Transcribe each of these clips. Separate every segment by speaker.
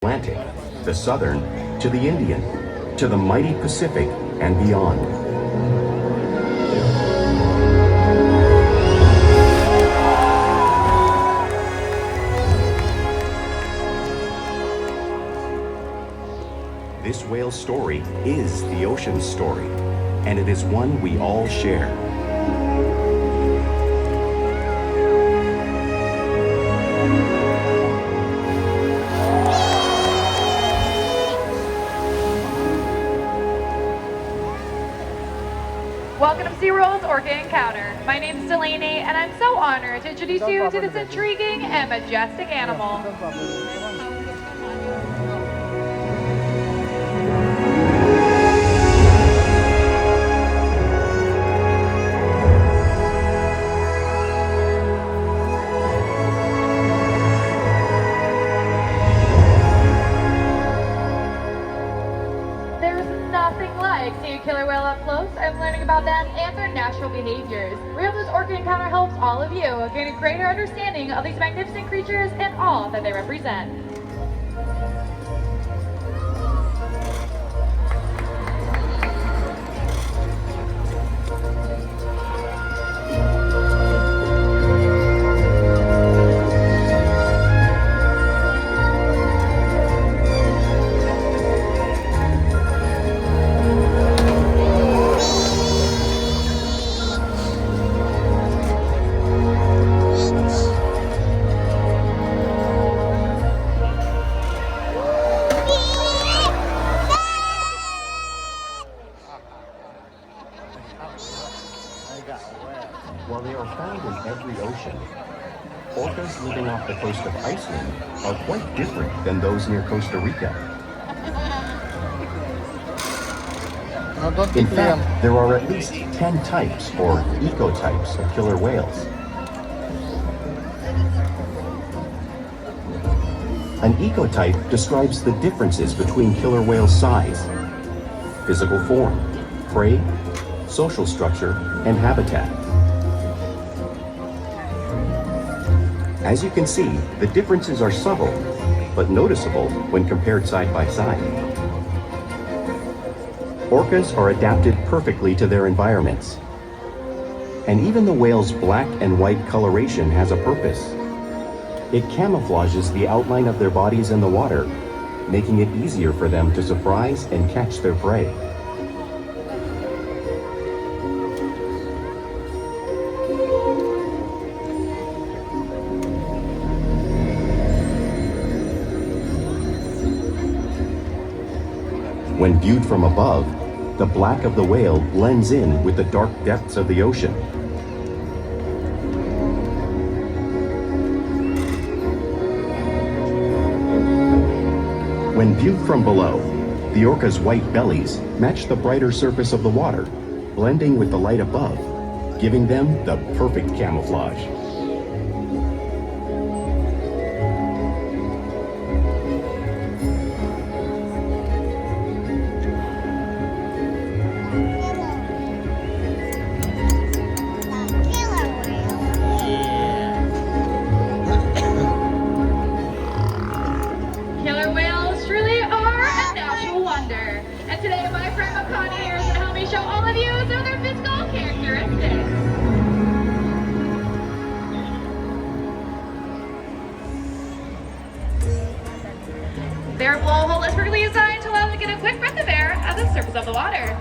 Speaker 1: Atlantic, the Southern to the Indian, to the mighty Pacific and beyond. This whale's story is the ocean's story, and it is one we all share.
Speaker 2: Welcome to Seaworld's Orca Encounter. My name is Delaney, and I'm so honored to introduce you to this intriguing and majestic animal. Nothing like seeing a killer whale up close and learning about them and their natural behaviors. We hope this Orca Encounter helps all of you gain a greater understanding of these magnificent creatures and all that they represent.
Speaker 1: While they are found in every ocean, orcas living off the coast of Iceland are quite different than those near Costa Rica. In fact, there are at least 10 types or ecotypes of killer whales. An ecotype describes the differences between killer whales' size, physical form, prey, social structure, and habitat. As you can see, the differences are subtle, but noticeable when compared side by side. Orcas are adapted perfectly to their environments. And even the whale's black and white coloration has a purpose. It camouflages the outline of their bodies in the water, making it easier for them to surprise and catch their prey. When viewed from above, the black of the whale blends in with the dark depths of the ocean. When viewed from below, the orca's white bellies match the brighter surface of the water, blending with the light above, giving them the perfect camouflage.
Speaker 2: And today my friend Makani here is going to help me show all of you some of their physical characteristics. Their blowhole is perfectly designed to allow them to get a quick breath of air at the surface of the water.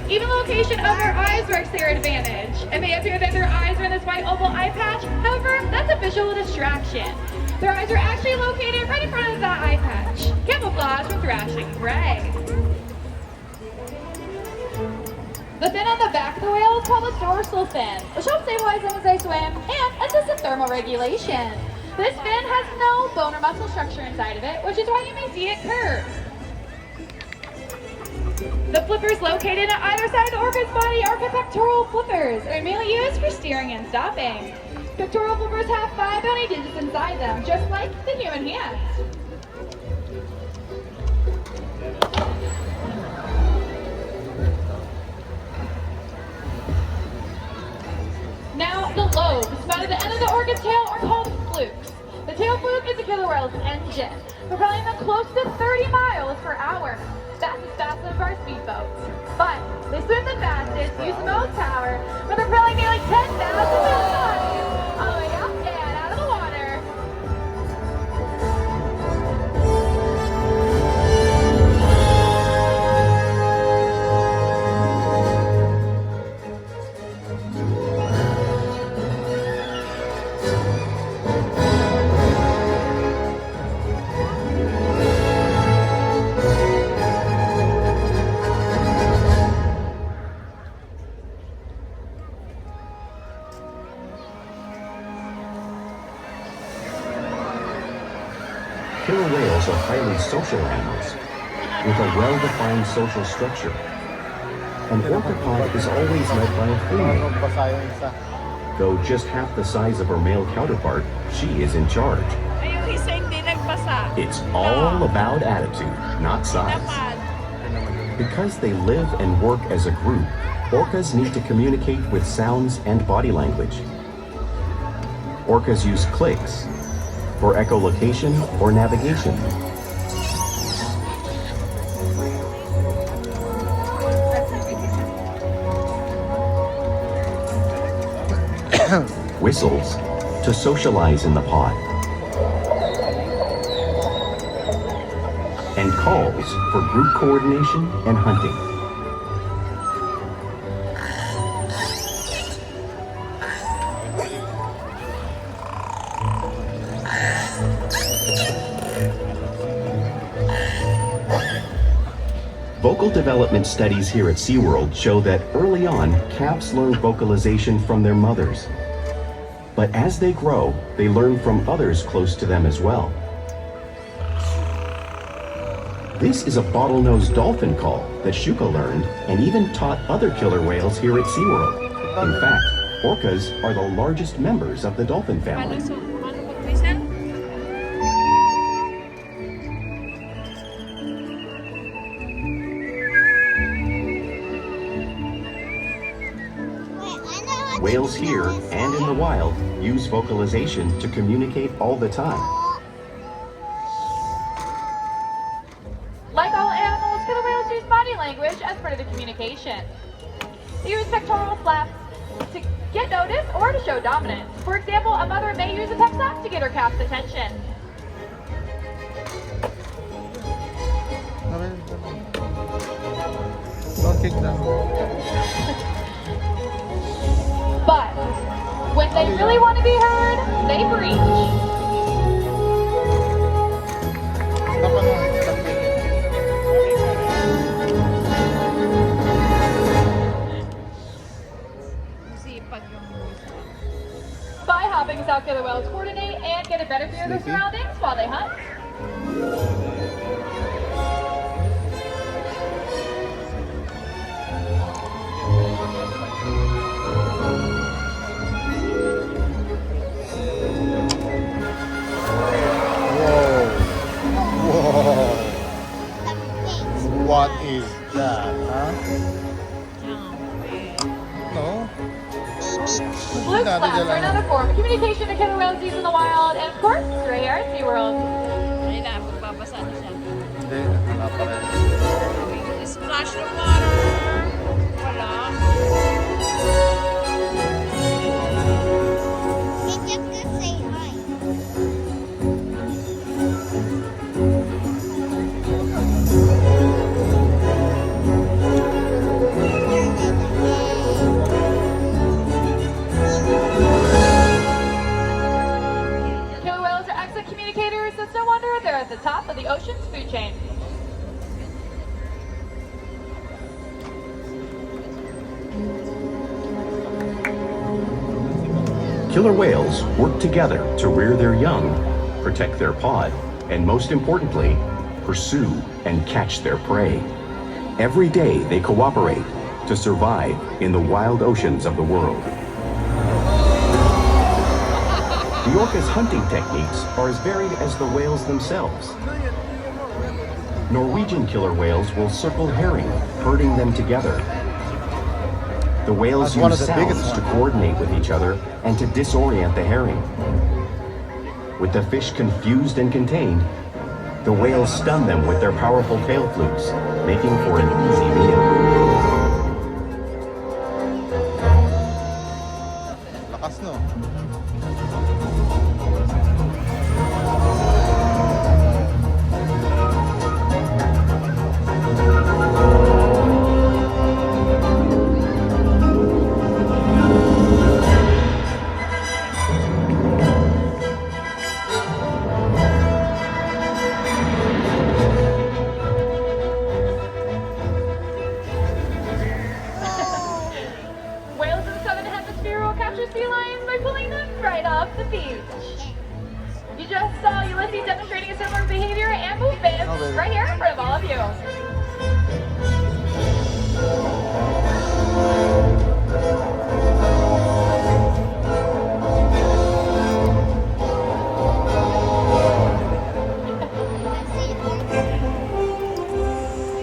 Speaker 2: Even the location of their eyes works to their advantage. It may appear that their eyes are in this white oval eye patch, however, that's a visual distraction. Their eyes are actually located right in front of that eye patch, camouflage from thrashing prey. The fin on the back of the whale is called a dorsal fin, which helps stabilize them as they swim and assist in thermal regulation. This fin has no bone or muscle structure inside of it, which is why you may see it curve. The flippers located on either side of the orca's body are pectoral flippers and are mainly used for steering and stopping. Pectoral flippers have 5 bony digits inside them, just like the human hand. Now, the lobes found at the end of the orca's tail are called tail fluke is a killer whale's engine, propelling them close to 30 miles per hour. That's as fast as our speedboats. But they swim the fastest, use the most power, but they're propelling nearly 10,000 miles all the way up and out of the water.
Speaker 1: Killer whales are highly social animals with a well-defined social structure. An orca pod is always led by a female. Though just half the size of her male counterpart, she is in charge.
Speaker 3: Ay, yung isa hindi nagbasa.
Speaker 1: It's all about attitude, not size.
Speaker 3: Dapat.
Speaker 1: Because they live and work as a group, orcas need to communicate with sounds and body language. Orcas use clicks for echolocation or navigation. Whistles to socialize in the pod. And calls for group coordination and hunting. Vocal development studies here at Seaworld show that early on, calves learn vocalization from their mothers. But as they grow, they learn from others close to them as well. This is a bottlenose dolphin call that Shuka learned and even taught other killer whales here at Seaworld. In fact, orcas are the largest members of the dolphin family.
Speaker 3: Paano mag-whistle?
Speaker 1: Whales here and in the wild use vocalization to communicate all the time.
Speaker 2: Like all animals, killer whales use body language as part of the communication. They use pectoral flaps to get noticed or to show dominance. For example, a mother may use a pep slap to get her calf's attention.
Speaker 4: Don't kick them.
Speaker 2: But when they really want to be heard, they breach.
Speaker 4: Stop ano, stop kicking.
Speaker 3: Sipag yung
Speaker 2: By hopping, South killer whales coordinate and get a better view of their
Speaker 4: Sneaky.
Speaker 2: surroundings while they hunt.
Speaker 4: Whoa. What is that, huh? No?
Speaker 2: Blue flaps are another form of communication that killer whales use in the wild, and of course, right here at SeaWorld.
Speaker 3: Ayun na, magbabasa na siya.
Speaker 4: Hindi, wala pa rin.
Speaker 3: Splash the water. Wala.
Speaker 2: Killer whales are excellent communicators, so it's no wonder they're at the top of the ocean's food chain.
Speaker 1: Killer whales work together to rear their young, protect their pod, and most importantly, pursue and catch their prey. Every day they cooperate to survive in the wild oceans of the world. The orca's hunting techniques are as varied as the whales themselves. Norwegian killer whales will circle herring, herding them together. The whales
Speaker 4: That's one
Speaker 1: use
Speaker 4: of the biggest
Speaker 1: sounds to
Speaker 4: ones.
Speaker 1: coordinate with each other and to disorient the herring. With the fish confused and contained, the whales stun them with their powerful tail flukes, making for an easy meal.
Speaker 4: Lakas no.
Speaker 2: Whales in the southern hemisphere will capture sea lions by pulling them right off the beach. You just saw Ulysses demonstrating a similar behavior and movement right here in front of all of you.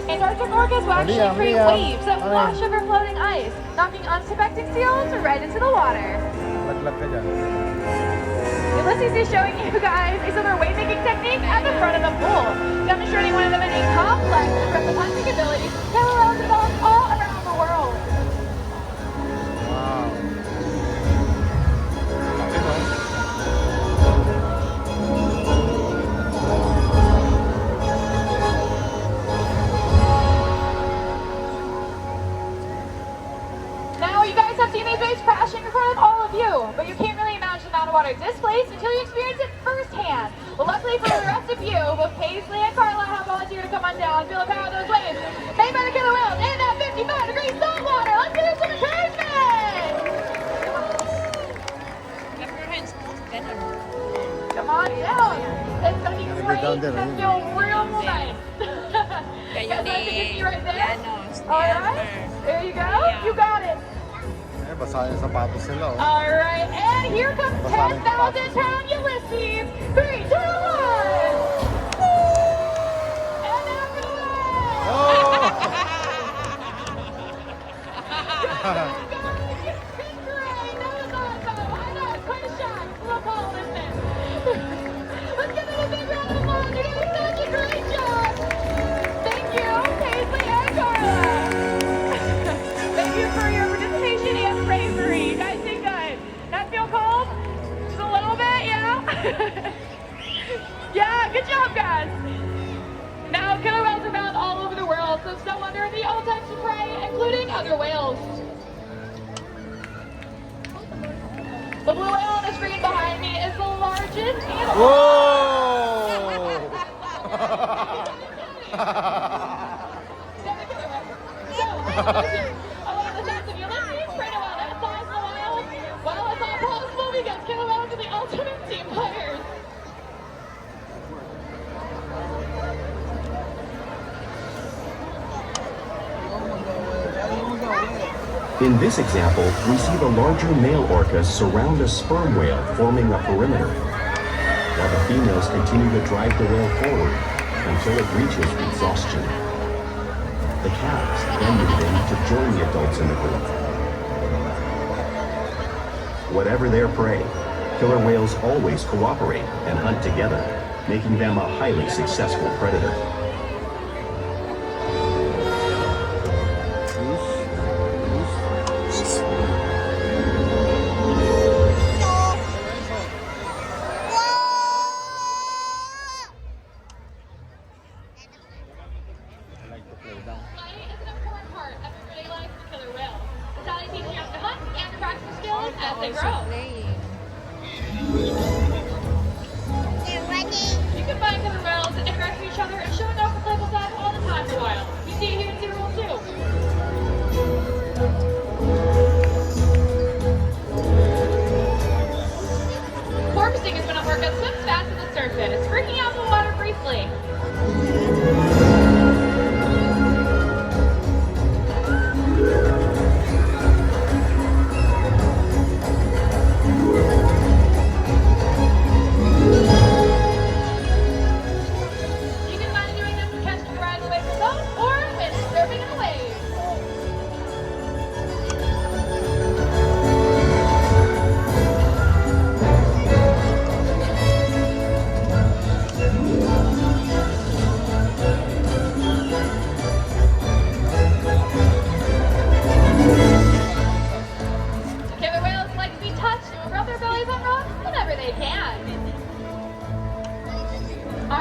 Speaker 2: Antarctic orcas will actually create waves that wash over floating ice, knocking unsuspecting seals right into the water.
Speaker 4: Laglag ka dyan.
Speaker 2: Ulysses is showing you guys a similar wave-making technique at the front of the pool, demonstrating one of the many complex reptilistic abilities killer whales develop all around the world.
Speaker 4: Wow. Laki no.
Speaker 2: Now you guys have seen these waves crashing in front of all of you, but you can't really imagine the amount of water displaced until you experience it firsthand. Well, luckily for the rest of you, both Paisley and Carla have volunteered to come on down and feel the power of those waves made by the killer whales in that 55-degree salt water. Let's give them some encouragement!
Speaker 3: Clap your hands. Ganun.
Speaker 2: Come on down. It's gonna be great.
Speaker 4: down there,
Speaker 2: It's feel real nice.
Speaker 3: Kayo
Speaker 2: That's what you can see right there.
Speaker 3: Janos.
Speaker 2: All right, there you go. You got it.
Speaker 4: Eh, basa yung sapatos nila oh.
Speaker 2: All right, and here comes 10,000-pound Ulysses. 3, 2, 1. And out for the win.
Speaker 4: Oh!
Speaker 2: Great, that was awesome. I know, it's quite a shock. It's a little cold, isn't it? Let's give them a big round of applause. You're doing such a great job. Thank you, Paisley and Carla. Thank you for your participation and bravery. You guys did good. That feel cold? Just a little bit, yeah? Yeah, good job, guys. Now, killer whales are found all over the world, so no wonder the all types of prey, including other whales. The blue whale on the screen behind me is the largest animal.
Speaker 4: Whoa!
Speaker 2: Along the shots of Ulysses, right about that size in the wild. Well, it's all possible because killer whales are the ultimate team players.
Speaker 1: In this example, we see the larger male orcas surround a sperm whale, forming a perimeter, while the females continue to drive the whale forward until it reaches exhaustion. The calves then move in to join the adults in the group. Whatever their prey, killer whales always cooperate and hunt together, making them a highly successful predator.
Speaker 2: Flying is an important part of everyday life for killer whales. It's how they teach you how to hunt and to practice skills as they grow.
Speaker 3: Playing.
Speaker 2: You can find killer whales interacting with each other and showing off the playful side all the time in the wild. You see it here in Seaworld too. Porpoising is when a orca swims fast to the surface, freaking out in the water briefly. You can find doing this with catching a ride away from boat or when surfing in the waves.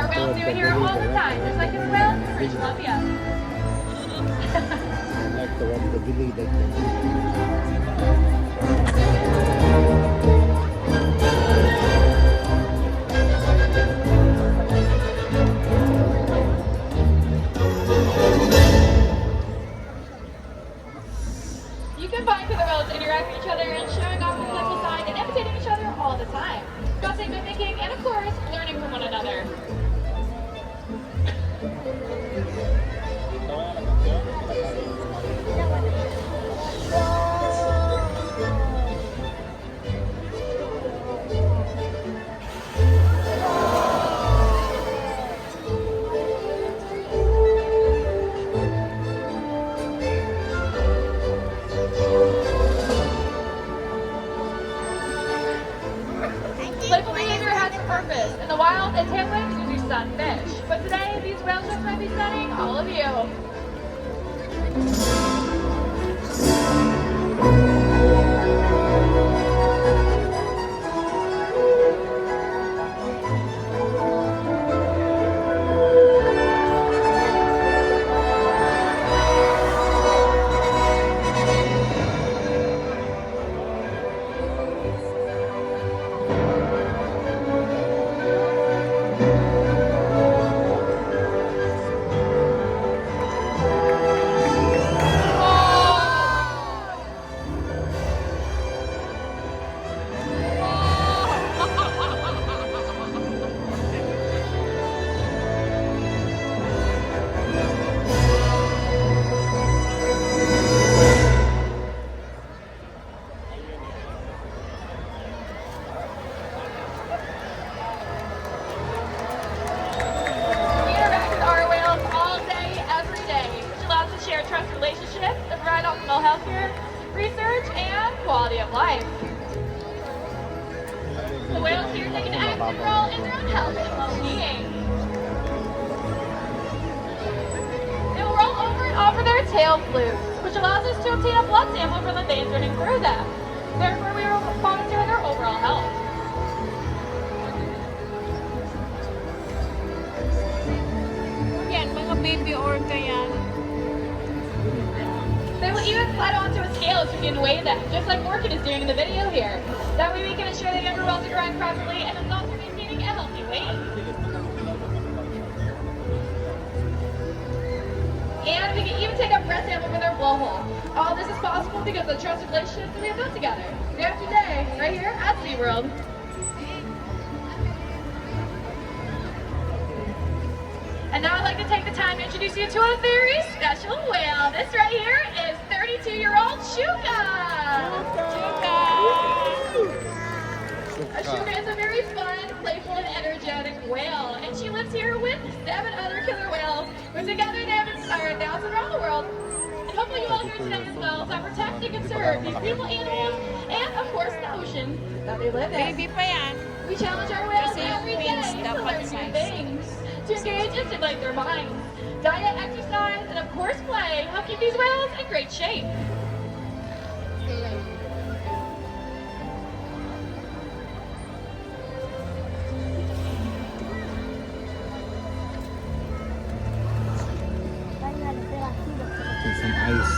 Speaker 2: Our whales do it here all the time, just like as well in British Columbia.
Speaker 5: I like to rub the belly like that.
Speaker 2: You can find killer whales interacting with each other and showing off the playful side and imitating each other all the time. Discussing, mimicking, and of course, learning from one another. Playful behavior has a purpose. In the wild, it's hamlets to do sunfish. But today, these whales are going to be stunning all of you. We interact with our whales all day, every day, which allows us to share trust relationships and provide optimal healthcare, research, and quality of life. The whales here take an active role in their own health and well-being. They will roll over and offer their tail flukes, which allows us to obtain a blood sample from the veins running through them. Therefore, we are monitoring their overall health.
Speaker 3: Yan, mga baby orca yan.
Speaker 2: They will even slide onto a scale so we can weigh them, just like ORCA is doing in the video here. That way we can ensure that younger whales are growing properly and adults are maintaining a healthy weight. And we can even take a breath sample from their blowhole. All this is possible because of the trusted relationships that we have built together, day after day, right here at Seaworld. And now I'd like to take the time to introduce you to a very special whale. This right here is 32-year-old Shuka. A Shuka is a very fun, playful, and energetic whale, and she lives here with 7 other killer whales, who together they have inspired thousands around the world. And hopefully you all here today as well to protect and conserve these beautiful animals, and of course the ocean that they live in.
Speaker 3: Baby pa yan.
Speaker 2: We challenge our whales
Speaker 3: Kasi yung
Speaker 2: every
Speaker 3: wings
Speaker 2: day to
Speaker 3: dapat
Speaker 2: learn new
Speaker 3: size.
Speaker 2: things, to engage and stimulate their minds. Diet, exercise, and of course play help keep these whales in great shape.
Speaker 5: Some ice.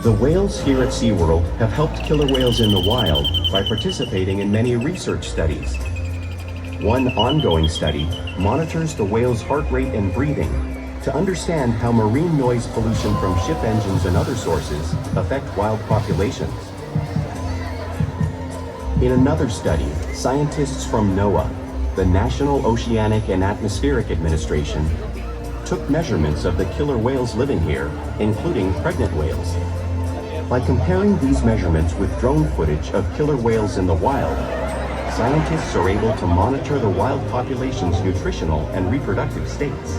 Speaker 1: The whales here at SeaWorld have helped killer whales in the wild by participating in many research studies. One ongoing study monitors the whale's heart rate and breathing to understand how marine noise pollution from ship engines and other sources affect wild populations. In another study, scientists from NOAA, the National Oceanic and Atmospheric Administration, took measurements of the killer whales living here, including pregnant whales. By comparing these measurements with drone footage of killer whales in the wild, scientists are able to monitor the wild population's nutritional and reproductive states.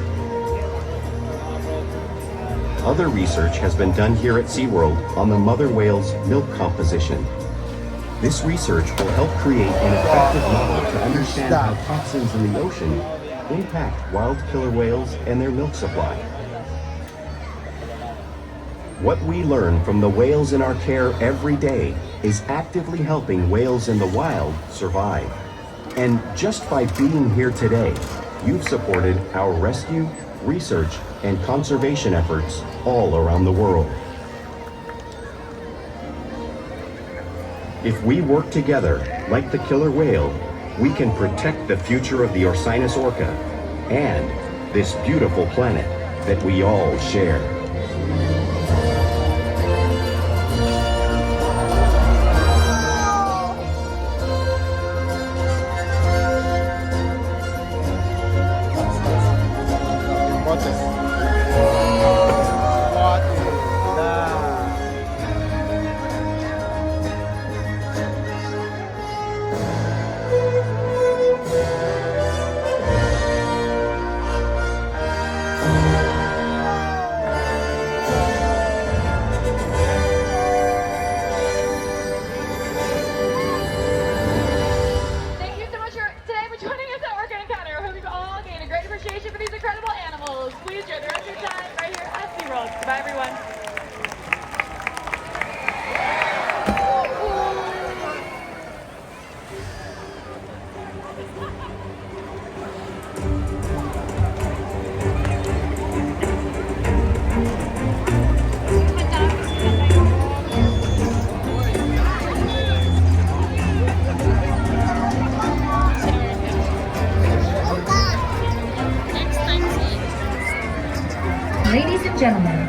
Speaker 1: Other research has been done here at SeaWorld on the mother whale's milk composition. This research will help create an effective model to understand how toxins in the ocean impact wild killer whales and their milk supply. What we learn from the whales in our care every day is actively helping whales in the wild survive. And just by being here today, you've supported our rescue, research, and conservation efforts all around the world. If we work together, like the killer whale, we can protect the future of the Orcinus orca and this beautiful planet that we all share.